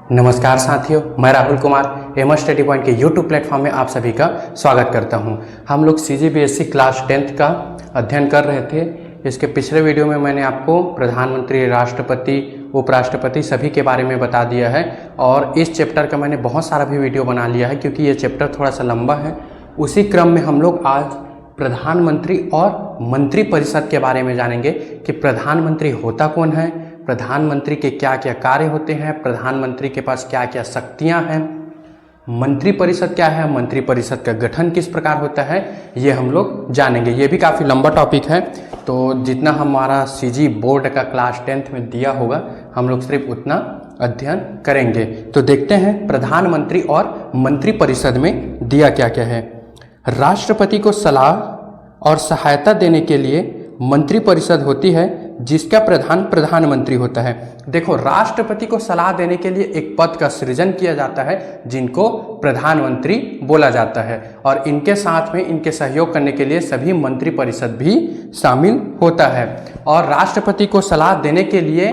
नमस्कार साथियों, मैं Rahul Kumar M study point के यूट्यूब प्लेटफॉर्म में आप सभी का स्वागत करता हूं। हम लोग CGBSE क्लास 10th का अध्ययन कर रहे थे। इसके पिछले वीडियो में मैंने आपको प्रधानमंत्री, राष्ट्रपति, उपराष्ट्रपति सभी के बारे में बता दिया है और इस चैप्टर का मैंने बहुत सारा भी वीडियो बना लिया है क्योंकि ये चैप्टर थोड़ा सा लंबा है। उसी क्रम में हम लोग आज प्रधानमंत्री और मंत्रिपरिषद के बारे में जानेंगे कि प्रधानमंत्री होता कौन है, प्रधानमंत्री के क्या क्या कार्य होते हैं, प्रधानमंत्री के पास क्या क्या शक्तियां हैं, मंत्रिपरिषद क्या है, मंत्रिपरिषद का गठन किस प्रकार होता है, ये हम लोग जानेंगे। ये भी काफ़ी लंबा टॉपिक है, तो जितना हमारा CG बोर्ड का क्लास 10th में दिया होगा हम लोग सिर्फ उतना अध्ययन करेंगे। तो देखते हैं प्रधानमंत्री और मंत्रिपरिषद में दिया क्या क्या है। राष्ट्रपति को सलाह और सहायता देने के लिए मंत्रिपरिषद होती है जिसका प्रधान प्रधानमंत्री होता है। देखो, राष्ट्रपति को सलाह देने के लिए एक पद का सृजन किया जाता है जिनको प्रधानमंत्री बोला जाता है और इनके साथ में इनके सहयोग करने के लिए सभी मंत्रिपरिषद भी शामिल होता है। और राष्ट्रपति को सलाह देने के लिए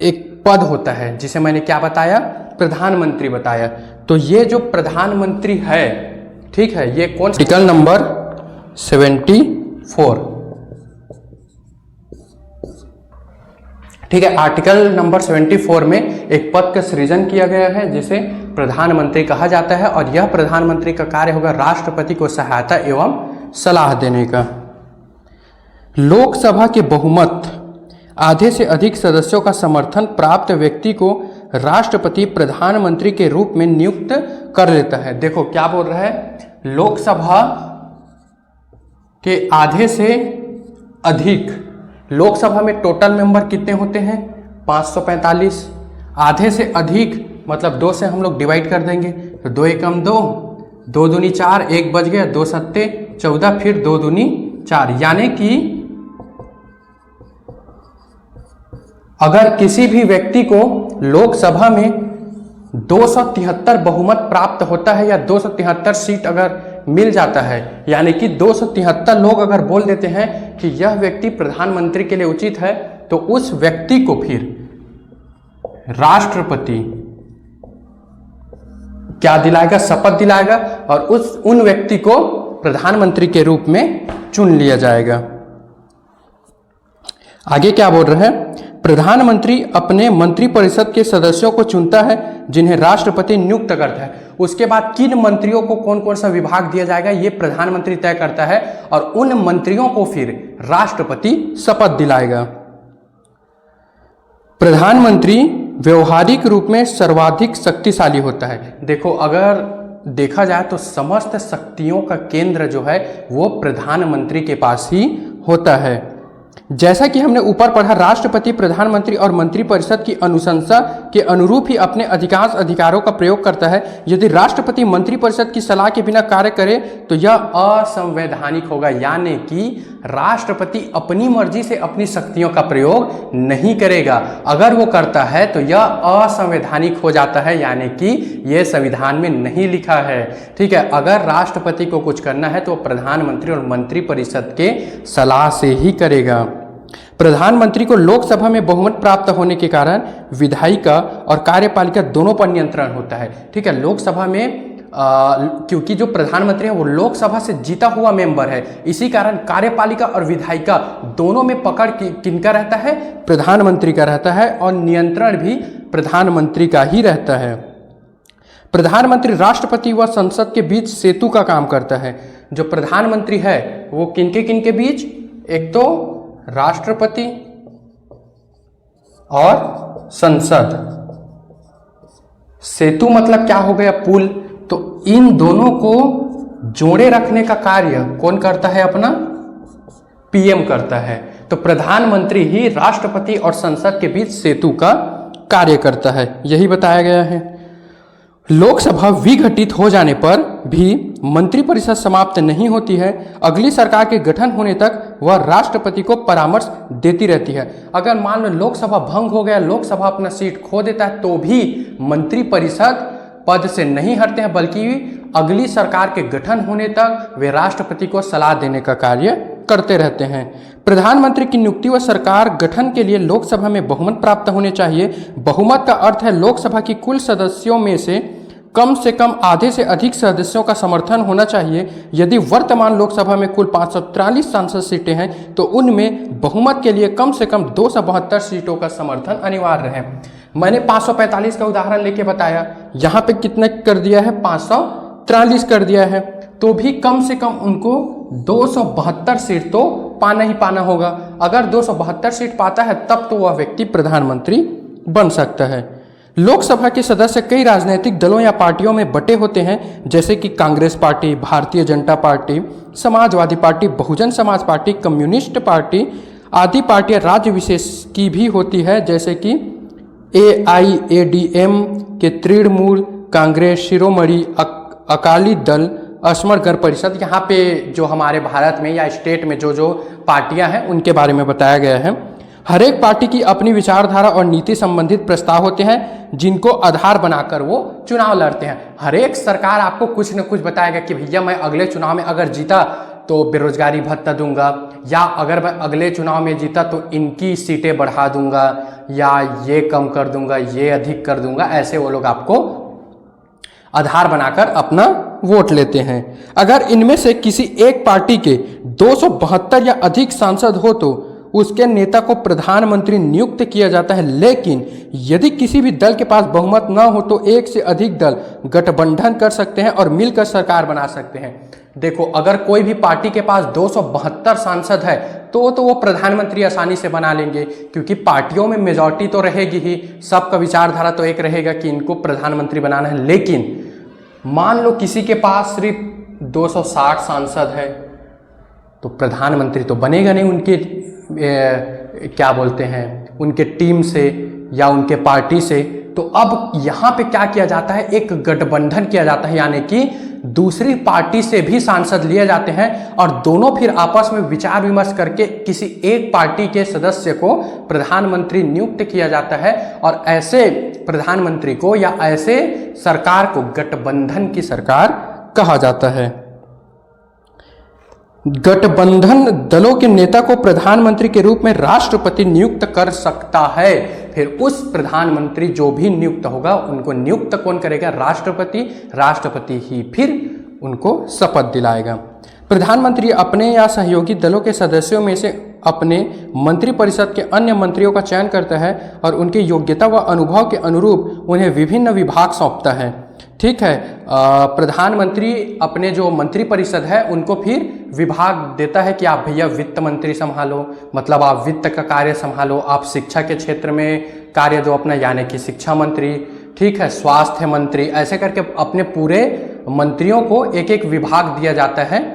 एक पद होता है जिसे मैंने क्या बताया, प्रधानमंत्री बताया। तो ये जो प्रधानमंत्री है, ठीक है, ये कौन आर्टिकल नंबर 74, ठीक है, आर्टिकल नंबर 74 में एक पद का सृजन किया गया है जिसे प्रधानमंत्री कहा जाता है और यह प्रधानमंत्री का कार्य होगा राष्ट्रपति को सहायता एवं सलाह देने का। लोकसभा के बहुमत आधे से अधिक सदस्यों का समर्थन प्राप्त व्यक्ति को राष्ट्रपति प्रधानमंत्री के रूप में नियुक्त कर लेता है। देखो क्या बोल रहा है, लोकसभा के आधे से अधिक, लोकसभा में टोटल मेंबर कितने होते हैं, 545। आधे से अधिक मतलब 2 से हम लोग डिवाइड कर देंगे तो 2 एकम 2, 2 दूनी 4, 1 बच गया, 2 सत्ते 14, फिर 2 दूनी 4। यानी कि अगर किसी भी व्यक्ति को लोकसभा में 273 बहुमत प्राप्त होता है या 273 सीट अगर मिल जाता है, यानी कि 273 लोग अगर बोल देते हैं कि यह व्यक्ति प्रधानमंत्री के लिए उचित है, तो उस व्यक्ति को फिर राष्ट्रपति क्या दिलाएगा, शपथ दिलाएगा और उन व्यक्ति को प्रधानमंत्री के रूप में चुन लिया जाएगा। आगे क्या बोल रहे हैं, प्रधानमंत्री अपने मंत्रिपरिषद के सदस्यों को चुनता है जिन्हें राष्ट्रपति नियुक्त करता है। उसके बाद किन मंत्रियों को कौन कौन सा विभाग दिया जाएगा ये प्रधानमंत्री तय करता है और उन मंत्रियों को फिर राष्ट्रपति शपथ दिलाएगा। प्रधानमंत्री व्यवहारिक रूप में सर्वाधिक शक्तिशाली होता है। देखो, अगर देखा जाए तो समस्त शक्तियों का केंद्र जो है वो प्रधानमंत्री के पास ही होता है। जैसा कि हमने ऊपर पढ़ा, राष्ट्रपति प्रधानमंत्री और मंत्रिपरिषद की अनुशंसा के अनुरूप ही अपने अधिकांश अधिकारों का प्रयोग करता है। यदि राष्ट्रपति मंत्रिपरिषद की सलाह के बिना कार्य करे तो यह असंवैधानिक होगा, यानी कि राष्ट्रपति अपनी मर्जी से अपनी शक्तियों का प्रयोग नहीं करेगा। अगर वो करता है तो यह असंवैधानिक हो जाता है, यानी कि यह संविधान में नहीं लिखा है। ठीक है, अगर राष्ट्रपति को कुछ करना है तो प्रधानमंत्री और मंत्रिपरिषद के सलाह से ही करेगा। प्रधानमंत्री को लोकसभा में बहुमत प्राप्त होने के कारण विधायिका और कार्यपालिका दोनों पर नियंत्रण होता है। ठीक है, लोकसभा में क्योंकि जो प्रधानमंत्री है वो लोकसभा से जीता हुआ मेंबर है, इसी कारण कार्यपालिका और विधायिका दोनों में पकड़ किनका रहता है, प्रधानमंत्री का रहता है और नियंत्रण भी प्रधानमंत्री का ही रहता है। प्रधानमंत्री राष्ट्रपति व संसद के बीच सेतु का काम करता है। जो प्रधानमंत्री है वो किनके बीच, एक तो राष्ट्रपति और संसद, सेतु मतलब क्या हो गया, पुल, तो इन दोनों को जोड़े रखने का कार्य कौन करता है, अपना PM करता है। तो प्रधानमंत्री ही राष्ट्रपति और संसद के बीच सेतु का कार्य करता है, यही बताया गया है। लोकसभा विघटित हो जाने पर भी मंत्रिपरिषद समाप्त नहीं होती है। अगली सरकार के गठन होने तक वह राष्ट्रपति को परामर्श देती रहती है। अगर मान लो लोकसभा भंग हो गया, लोकसभा अपना सीट खो देता है, तो भी मंत्रिपरिषद पद से नहीं हटते हैं, बल्कि अगली सरकार के गठन होने तक वे राष्ट्रपति को सलाह देने का कार्य करते रहते हैं। प्रधानमंत्री की नियुक्ति व सरकार गठन के लिए लोकसभा में बहुमत प्राप्त होने चाहिए। बहुमत का अर्थ है लोकसभा की कुल सदस्यों में से कम आधे से अधिक सदस्यों का समर्थन होना चाहिए। यदि वर्तमान लोकसभा में कुल 543 सांसद सीटें हैं तो उनमें बहुमत के लिए कम से कम 272 सीटों का समर्थन अनिवार्य है। मैंने 545 का उदाहरण लेके बताया, यहाँ पे कितने कर दिया है, 543 कर दिया है, तो भी कम से कम उनको 272 सीट तो पाना ही पाना होगा। अगर 272 सीट पाता है तब तो वह व्यक्ति प्रधानमंत्री बन सकता है। लोकसभा के सदस्य कई राजनीतिक दलों या पार्टियों में बटे होते हैं, जैसे कि Congress party, Bharatiya Janata party, Samajwadi party, Bahujan Samaj party, communist party आदि पार्टियां राज्य विशेष की भी होती है, जैसे कि AIADM के तृणमूल कांग्रेस, शिरोमणि अकाली दल, असमर गण परिषद। यहाँ पे जो हमारे भारत में या स्टेट में जो जो पार्टियां हैं उनके बारे में बताया गया है। हर एक पार्टी की अपनी विचारधारा और नीति संबंधित प्रस्ताव होते हैं जिनको आधार बनाकर वो चुनाव लड़ते हैं। हर एक सरकार आपको कुछ न कुछ बताएगा कि भैया मैं अगले चुनाव में अगर जीता तो बेरोजगारी भत्ता दूंगा, या अगर मैं अगले चुनाव में जीता तो इनकी सीटें बढ़ा दूंगा, या ये कम कर दूंगा, ये अधिक कर दूंगा। ऐसे वो लोग आपको आधार बनाकर अपना वोट लेते हैं। अगर इनमें से किसी एक पार्टी के 272 या अधिक सांसद हो तो उसके नेता को प्रधानमंत्री नियुक्त किया जाता है, लेकिन यदि किसी भी दल के पास बहुमत न हो तो एक से अधिक दल गठबंधन कर सकते हैं और मिलकर सरकार बना सकते हैं। देखो, अगर कोई भी पार्टी के पास 272 सांसद है तो वो प्रधानमंत्री आसानी से बना लेंगे, क्योंकि पार्टियों में मेजॉरिटी तो रहेगी ही, सबका विचारधारा तो एक रहेगा कि इनको प्रधानमंत्री बनाना है। लेकिन मान लो किसी के पास सिर्फ 260 सांसद है तो प्रधानमंत्री तो बनेगा नहीं उनके क्या बोलते हैं, उनके टीम से या उनके पार्टी से। तो अब यहाँ पे क्या किया जाता है, एक गठबंधन किया जाता है, यानी कि दूसरी पार्टी से भी सांसद लिए जाते हैं और दोनों फिर आपस में विचार विमर्श करके किसी एक पार्टी के सदस्य को प्रधानमंत्री नियुक्त किया जाता है। और ऐसे प्रधानमंत्री को या ऐसे सरकार को गठबंधन की सरकार कहा जाता है। गठबंधन दलों के नेता को प्रधानमंत्री के रूप में राष्ट्रपति नियुक्त कर सकता है। फिर उस प्रधानमंत्री जो भी नियुक्त होगा उनको नियुक्त कौन करेगा, राष्ट्रपति। राष्ट्रपति ही फिर उनको शपथ दिलाएगा। प्रधानमंत्री अपने या सहयोगी दलों के सदस्यों में से अपने मंत्रिपरिषद के अन्य मंत्रियों का चयन करता है और उनकी योग्यता व अनुभव के अनुरूप उन्हें विभिन्न विभाग सौंपता है। ठीक है, प्रधानमंत्री अपने जो मंत्रिपरिषद है उनको फिर विभाग देता है कि आप भैया वित्त मंत्री संभालो, मतलब आप वित्त का कार्य संभालो, आप शिक्षा के क्षेत्र में कार्य जो अपना, यानी कि शिक्षा मंत्री, ठीक है, स्वास्थ्य मंत्री, ऐसे करके अपने पूरे मंत्रियों को एक एक विभाग दिया जाता है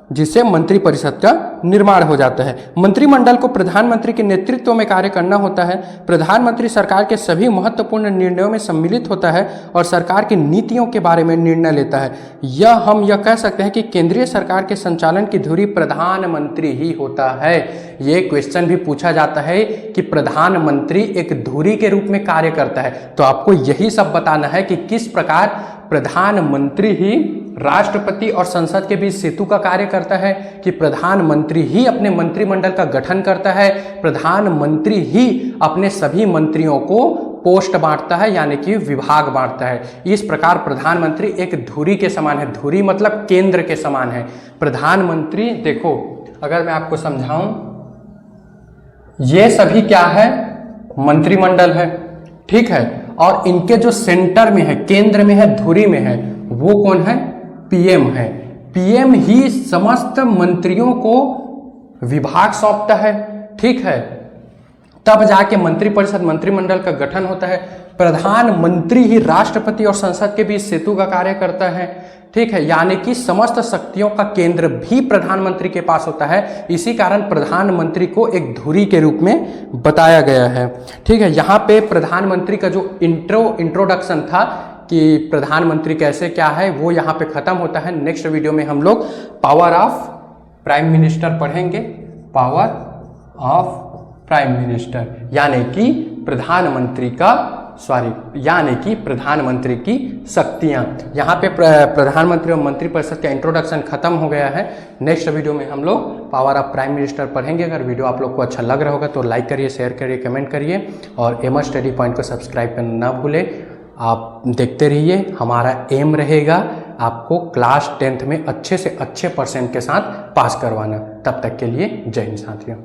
जिससे मंत्रिपरिषद का निर्माण हो जाता है। मंत्रिमंडल को प्रधानमंत्री के नेतृत्व में कार्य करना होता है। प्रधानमंत्री सरकार के सभी महत्वपूर्ण निर्णयों में सम्मिलित होता है और सरकार की नीतियों के बारे में निर्णय लेता है। हम यह कह सकते हैं कि केंद्रीय सरकार के संचालन की धुरी प्रधानमंत्री ही होता है। ये क्वेश्चन भी पूछा जाता है कि प्रधानमंत्री एक धुरी के रूप में कार्य करता है, तो आपको यही सब बताना है कि किस प्रकार प्रधानमंत्री ही राष्ट्रपति और संसद के बीच सेतु का कार्य करता है, कि प्रधानमंत्री ही अपने मंत्रिमंडल का गठन करता है, प्रधानमंत्री ही अपने सभी मंत्रियों को पोस्ट बांटता है, यानी कि विभाग बांटता है। इस प्रकार प्रधानमंत्री एक धुरी के समान है। धुरी मतलब केंद्र के समान है। प्रधानमंत्री, देखो अगर मैं आपको समझाऊं, ये सभी क्या है, मंत्रिमंडल है, ठीक है, और इनके जो सेंटर में है, केंद्र में है, धुरी में है, वो कौन है, पीएम है। पीएम ही समस्त मंत्रियों को विभाग सौंपता है, ठीक है, तब जाके मंत्रिपरिषद, मंत्रिमंडल का गठन होता है। प्रधानमंत्री ही राष्ट्रपति और संसद के बीच सेतु का कार्य करता है, ठीक है, यानी कि समस्त शक्तियों का केंद्र भी प्रधानमंत्री के पास होता है। इसी कारण प्रधानमंत्री को एक धुरी के रूप में बताया गया है, ठीक है। यहाँ पे प्रधानमंत्री का जो इंट्रोडक्शन था कि प्रधानमंत्री कैसे क्या है, वो यहाँ पे खत्म होता है। नेक्स्ट वीडियो में हम लोग पावर ऑफ प्राइम मिनिस्टर पढ़ेंगे। पावर ऑफ प्राइम मिनिस्टर यानी कि प्रधानमंत्री का सॉरी यानी कि प्रधानमंत्री की शक्तियाँ। यहाँ पे प्रधानमंत्री और मंत्रिपरिषद का इंट्रोडक्शन खत्म हो गया है। नेक्स्ट वीडियो में हम लोग पावर ऑफ प्राइम मिनिस्टर पढ़ेंगे। अगर वीडियो आप लोग को अच्छा लग रहा होगा तो लाइक करिए, शेयर करिए, कमेंट करिए और एम स्टडी पॉइंट को सब्सक्राइब करना ना भूलें। आप देखते रहिए, हमारा एम रहेगा आपको क्लास 10th में अच्छे से अच्छे परसेंट के साथ पास करवाना। तब तक के लिए जय हिंद साथियों।